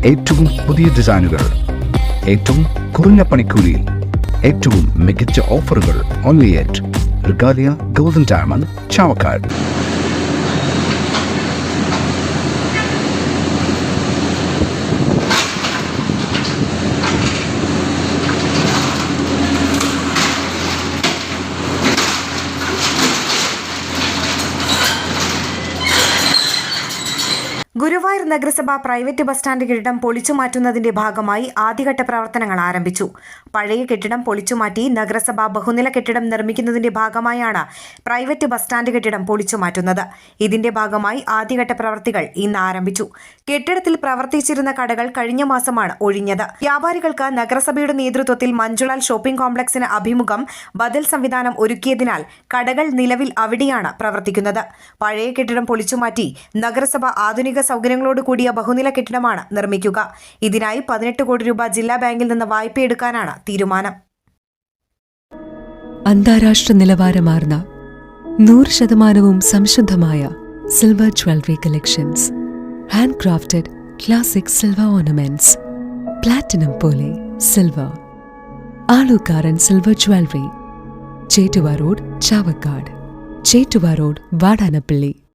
ഏറ്റവും പുതിയ ഡിസൈനുകൾ, ഏറ്റവും കുറഞ്ഞ പണിക്കൂലിയിൽ, ഏറ്റവും മികച്ച ഓഫറുകൾ. Only at Regalia golden diamond, Chavakkad. Guruvayur നഗരസഭ പ്രൈവറ്റ് ബസ് സ്റ്റാൻഡ് കെട്ടിടം പൊളിച്ചുമാറ്റുന്നതിന്റെ ഭാഗമായി ആദ്യഘട്ട പ്രവർത്തനങ്ങൾ ആരംഭിച്ചു. പഴയ കെട്ടിടം പൊളിച്ചുമാറ്റി നഗരസഭ ബഹുനില കെട്ടിടം നിർമ്മിക്കുന്നതിന്റെ ഭാഗമായാണ് പ്രൈവറ്റ് ബസ് സ്റ്റാൻഡ് കെട്ടിടം പൊളിച്ചുമാറ്റുന്നത്. ഇതിന്റെ ഭാഗമായി ആദ്യഘട്ട പ്രവൃത്തികൾ ഇന്ന് ആരംഭിച്ചു. കെട്ടിടത്തിൽ പ്രവർത്തിച്ചിരുന്ന കടകൾ കഴിഞ്ഞ മാസമാണ് ഒഴിഞ്ഞത്. വ്യാപാരികൾക്ക് നഗരസഭയുടെ നേതൃത്വത്തിൽ മഞ്ജുളാൽ ഷോപ്പിംഗ് കോംപ്ലക്സിന് അഭിമുഖം ബദൽ സംവിധാനം ഒരുക്കിയതിനാൽ കടകൾ നിലവിൽ അവിടെയാണ് പ്രവർത്തിക്കുന്നത്. പഴയ കെട്ടിടം പൊളിച്ചുമാറ്റി നഗരസഭ ആധുനിക സൗകര്യങ്ങളോട് കൂടിയ ബഹുനില കെട്ടിടമാണ് നിർമ്മിക്കുക. ഇതിനായി 18 കോടി രൂപ ജില്ലാ ബാങ്കിൽ നിന്ന് വായ്പയെടുക്കാനാണ് തീരുമാനം. അന്താരാഷ്ട്ര നിലവാരമാർന്ന 100% സംശുദ്ധമായ silver jewellery collections, handcrafted classic silver ornaments, platinum പോലെ silver, Alukkaran silver jewellery, Chettuva road, Chavakkad, Chettuva road, Vadanappally.